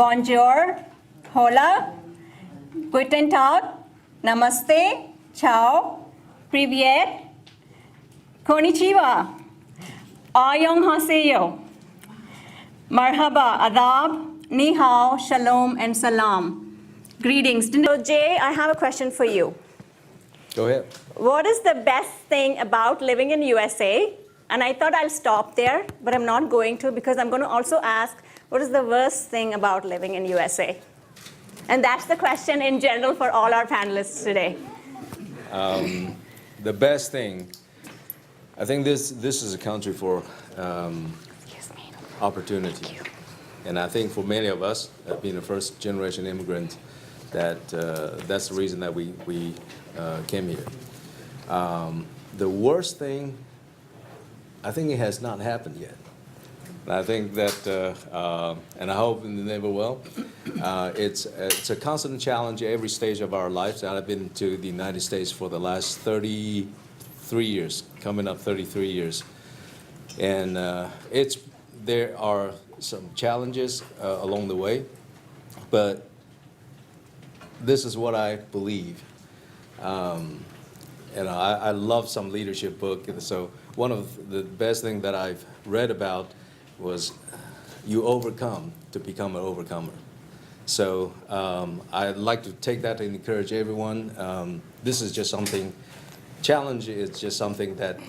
bonjour, hola, guten tag, namaste, ciao, привет, konnichiwa, annyeonghaseyo, marhaba, adab, ni hao, shalom, and salam. Greetings. So Jay, I have a question for you. Go ahead. What is the best thing about living in USA? And I thought I'll stop there, but I'm not going to because I'm going to also ask, what is the worst thing about living in USA? And that's the question in general for all our panelists today. The best thing, I think this is a country for opportunity. And I think for many of us, being a first-generation immigrant, that's the reason that we came here. The worst thing, I think it has not happened yet. And I think that, and I hope it never will, it's a constant challenge at every stage of our lives. And I've been to the United States for the last 33 years, coming up 33 years. And there are some challenges along the way, but this is what I believe. I love some leadership book, and so one of the best things that I've read about was you overcome to become an overcomer. So I'd like to take that and encourage everyone. This is just something, challenge is just something that,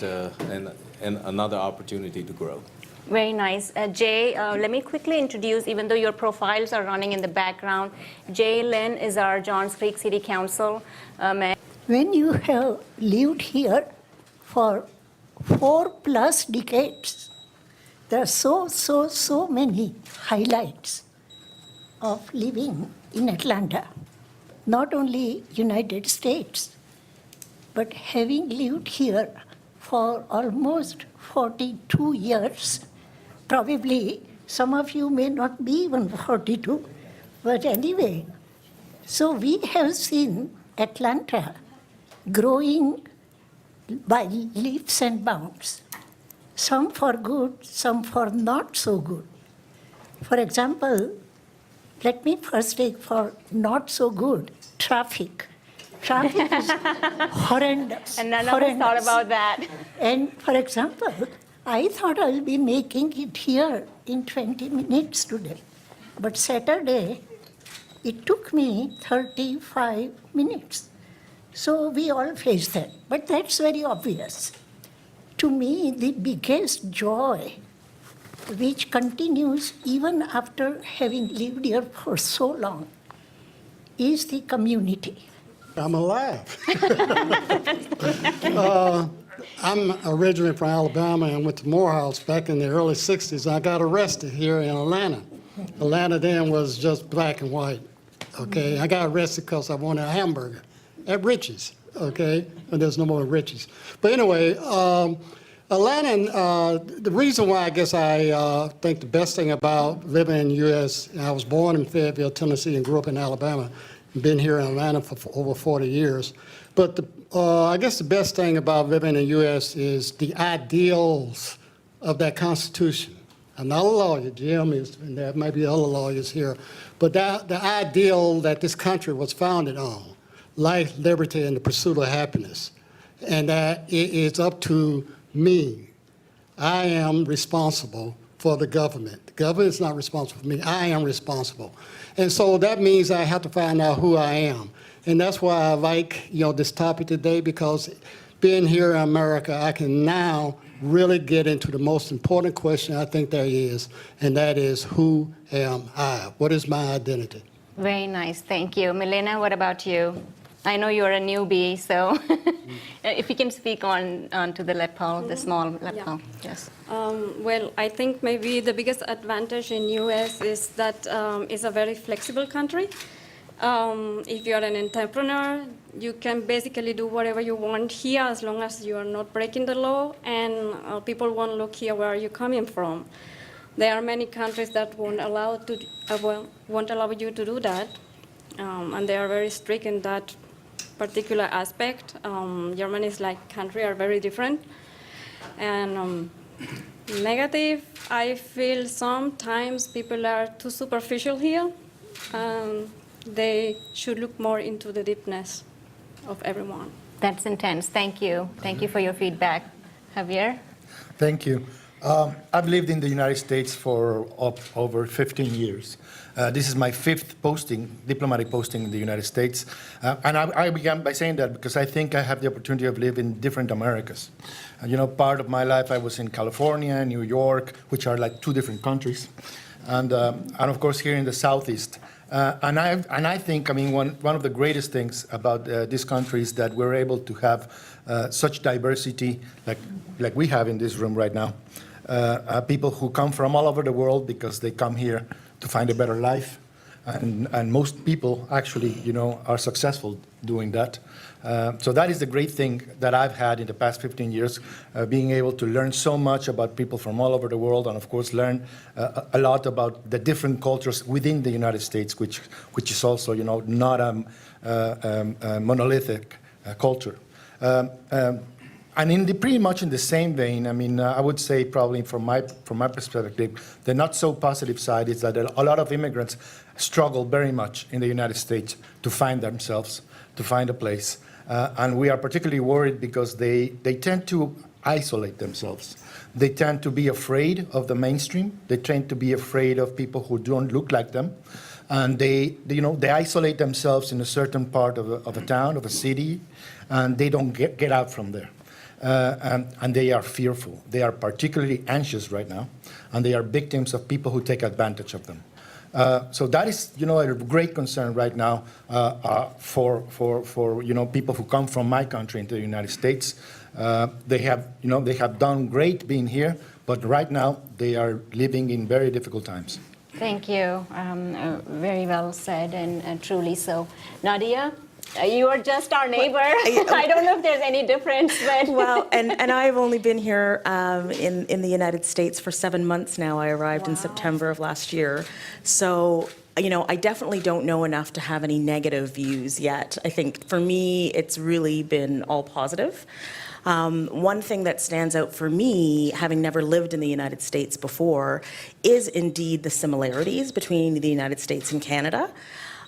and another opportunity to grow. Very nice. Jay, let me quickly introduce, even though your profiles are running in the background, Jay Lin is our Johns Creek City Council man. When you have lived here for 4+ decades, there are so many highlights of living in Atlanta. Not only United States, but having lived here for almost 42 years, probably some of you may not be even 42, but anyway. So we have seen Atlanta growing by leaps and bounds, some for good, some for not so good. For example, let me first take for not so good, traffic. Traffic is horrendous. And none of us thought about that. And for example, I thought I'll be making it here in 20 minutes today. But Saturday, it took me 35 minutes. So we all face that. But that's very obvious. To me, the biggest joy, which continues even after having lived here for so long, is the community. I'm alive. I'm originally from Alabama and went to Morehouse back in the early 60s. I got arrested here in Atlanta. Atlanta then was just black and white, okay? I got arrested because I wanted a hamburger at Richie's, okay? And there's no more Richie's. But anyway, Atlanta, the reason why I guess I think the best thing about living in the U.S., I was born in Fayetteville, Tennessee, and grew up in Alabama. Been here in Atlanta for over 40 years. But I guess the best thing about living in the U.S. is the ideals of that Constitution. I'm not a lawyer, Jim is, and there might be other lawyers here, but the ideal that this country was founded on, life, liberty, and the pursuit of happiness, and that it is up to me. I am responsible for the government. The government is not responsible for me. I am responsible. And so that means I have to find out who I am. And that's why I like, this topic today, because being here in America, I can now really get into the most important question I think there is, and that is, who am I? What is my identity? Very nice, thank you. Milena, what about you? I know you're a newbie, so if you can speak on to the lapel, the small lapel, yes. Well, I think maybe the biggest advantage in U.S. is that it's a very flexible country. If you're an entrepreneur, you can basically do whatever you want here as long as you are not breaking the law, and people won't look here where you're coming from. There are many countries that won't allow you to do that, and they are very strict in that particular aspect. Germany's country are very different. And negative, I feel sometimes people are too superficial here. they should look more into the deepness of everyone. That's intense. Thank you. Thank you for your feedback. Javier? Thank you. I've lived in the United States for over 15 years. This is my fifth diplomatic posting in the United States. And I began by saying that because I think I have the opportunity of living in different Americas. Part of my life I was in California, New York, which are like two different countries. And of course here in the Southeast. And I think, one of the greatest things about this country is that we're able to have such diversity like we have in this room right now. People who come from all over the world because they come here to find a better life. And most people actually, are successful doing that. So that is the great thing that I've had in the past 15 years, being able to learn so much about people from all over the world, and of course learn a lot about the different cultures within the United States, which is also, not a monolithic culture. And pretty much in the same vein, I would say probably from my perspective, the not so positive side is that a lot of immigrants struggle very much in the United States to find themselves, to find a place. And we are particularly worried because they tend to isolate themselves. They tend to be afraid of the mainstream. They tend to be afraid of people who don't look like them. And they isolate themselves in a certain part of a town, of a city, and they don't get out from there. And they are fearful. They are particularly anxious right now, and they are victims of people who take advantage of them. So that is, a great concern right now for people who come from my country into the United States. They have done great being here, but right now they are living in very difficult times. Thank you. Very well said, and truly so. Nadia? You are just our neighbor. I don't know if there's any difference, but well, and I've only been here in the United States for 7 months now. I arrived in September of last year, so I definitely don't know enough to have any negative views yet. I think for me, it's really been all positive. One thing that stands out for me, having never lived in the United States before, is indeed the similarities between the United States and Canada.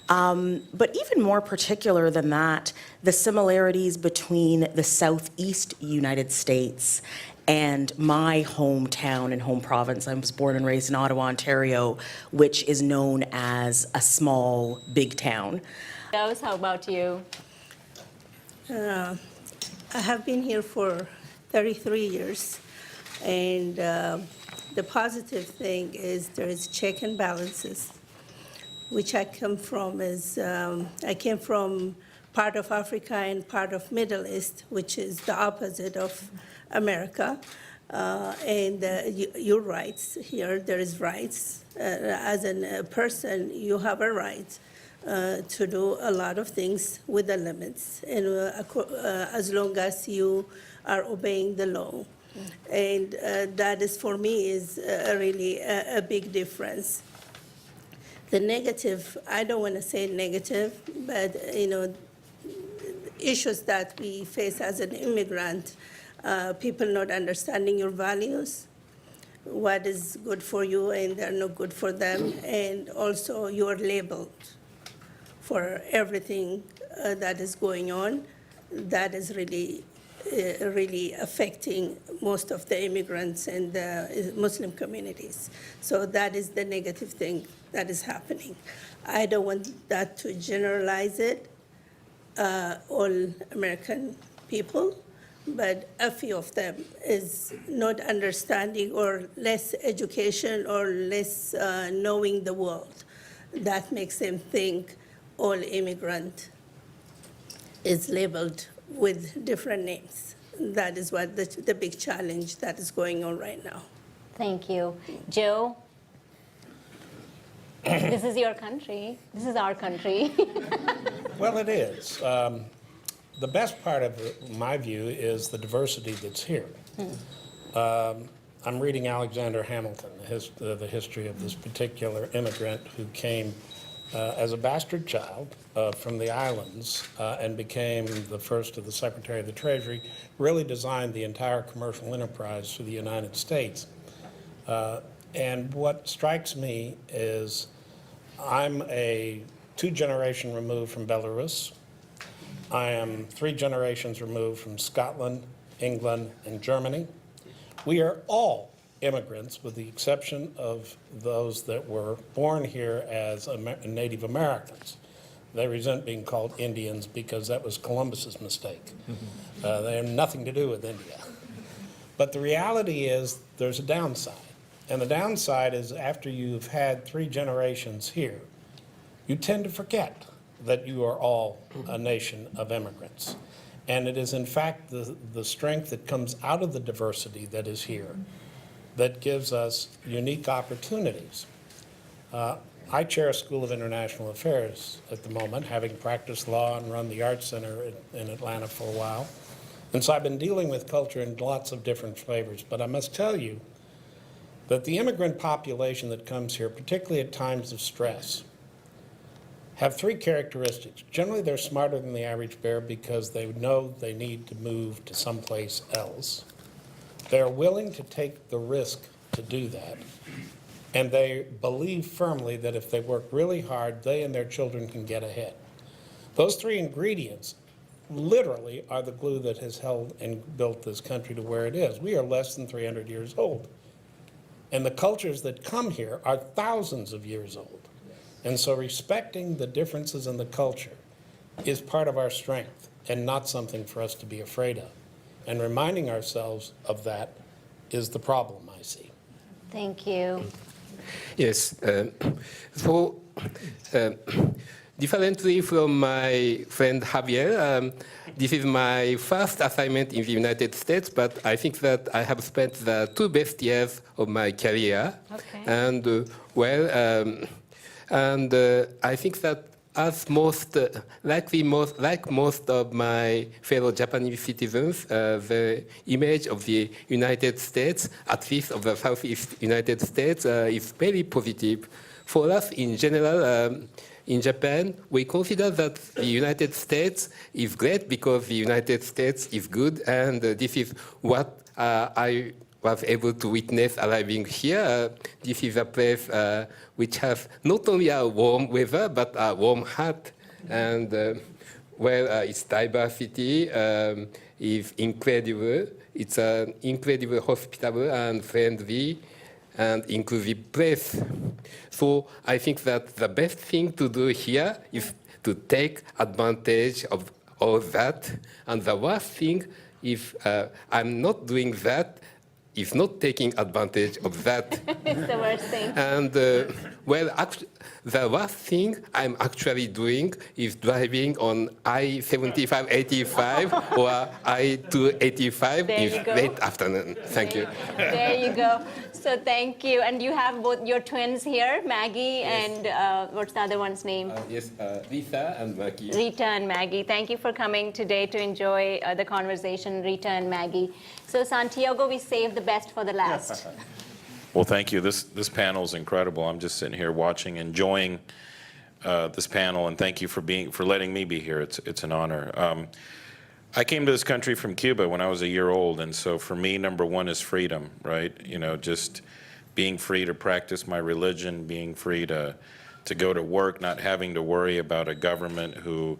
But even more particular than that, the similarities between the Southeast United States and my hometown and home province. I was born and raised in Ottawa, Ontario, which is known as a small, big town. Rose, how about you? I have been here for 33 years, and the positive thing is there is check and balances, which I come from I came from part of Africa and part of Middle East, which is the opposite of America. And your rights here, there is rights. As a person, you have a right to do a lot of things with the limits, and as long as you are obeying the law. And that is, for me, is really a big difference. The negative, I don't want to say negative, but issues that we face as an immigrant, people not understanding your values, what is good for you and they're not good for them, and also you're labeled for everything that is going on. That is really affecting most of the immigrants and the Muslim communities. So that is the negative thing that is happening. I don't want that to generalize it, all American people, but a few of them is not understanding or less education or less knowing the world. That makes them think all immigrant is labeled with different names. That is what the big challenge that is going on right now. Thank you. Joe? This is your country. This is our country. Well, it is. The best part of my view is the diversity that's here. I'm reading Alexander Hamilton, the history of this particular immigrant who came as a bastard child from the islands and became the first of the Secretary of the Treasury, really designed the entire commercial enterprise for the United States. And what strikes me is I'm a 2-generation removed from Belarus. I am 3 generations removed from Scotland, England, and Germany. We are all immigrants, with the exception of those that were born here as Native Americans. They resent being called Indians because that was Columbus's mistake. They have nothing to do with India. But the reality is there's a downside. And the downside is after you've had 3 generations here, you tend to forget that you are all a nation of immigrants. And it is in fact the strength that comes out of the diversity that is here that gives us unique opportunities. I chair a School of International Affairs at the moment, having practiced law and run the Art Center in Atlanta for a while. And so I've been dealing with culture in lots of different flavors. But I must tell you that the immigrant population that comes here, particularly at times of stress, have 3 characteristics. Generally, they're smarter than the average bear because they know they need to move to someplace else. They're willing to take the risk to do that. And they believe firmly that if they work really hard, they and their children can get ahead. Those 3 ingredients literally are the glue that has held and built this country to where it is. We are less than 300 years old. And the cultures that come here are thousands of years old. And so respecting the differences in the culture is part of our strength and not something for us to be afraid of. And reminding ourselves of that is the problem I see. Thank you. Yes. Differently from my friend Javier, this is my first assignment in the United States, but I think that I have spent the 2 best years of my career. Okay. And I think that as most of my fellow Japanese citizens, the image of the United States, at least of the Southeast United States, is very positive. For us in general, in Japan, we consider that the United States is great because the United States is good, and this is what I was able to witness arriving here. This is a place which has not only a warm weather, but a warm heart, and its diversity is incredible. It's an incredible, hospitable and friendly and inclusive place. So I think that the best thing to do here is to take advantage of all that. And the worst thing, if I'm not doing that, is not taking advantage of that. It's the worst thing. And the worst thing I'm actually doing is driving on I-75/85 or I-285 There you in go. late afternoon. Thank you. There you go. So thank you. And you have both your twins here, Maggie and what's the other one's name? Yes, Lisa and Maggie. Rita and Maggie. Thank you for coming today to enjoy the conversation, Rita and Maggie. So Santiago, we saved the best for the last. Well, thank you. This panel is incredible. I'm just sitting here watching, enjoying this panel, and thank you for letting me be here. It's an honor. I came to this country from Cuba when I was a year old, and so for me, number one is freedom, right? You know, just being free to practice my religion, being free to go to work, not having to worry about a government who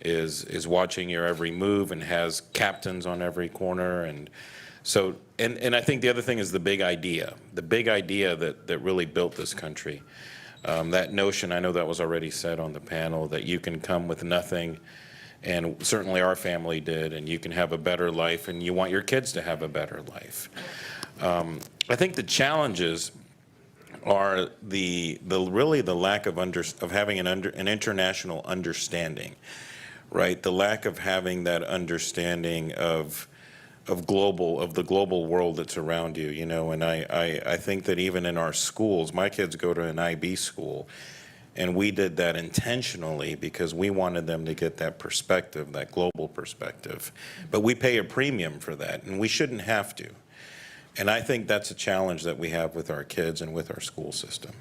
is watching your every move and has captains on every corner. And so, and I think the other thing is the big idea that really built this country. That notion, I know that was already said on the panel, that you can come with nothing, and certainly our family did, and you can have a better life, and you want your kids to have a better life. I think the challenges are really the lack of having an international understanding, right? The lack of having that understanding of the global world that's around you, you know. And I think that even in our schools, my kids go to an IB school, and we did that intentionally because we wanted them to get that perspective, that global perspective. But we pay a premium for that, and we shouldn't have to. And I think that's a challenge that we have with our kids and with our school system.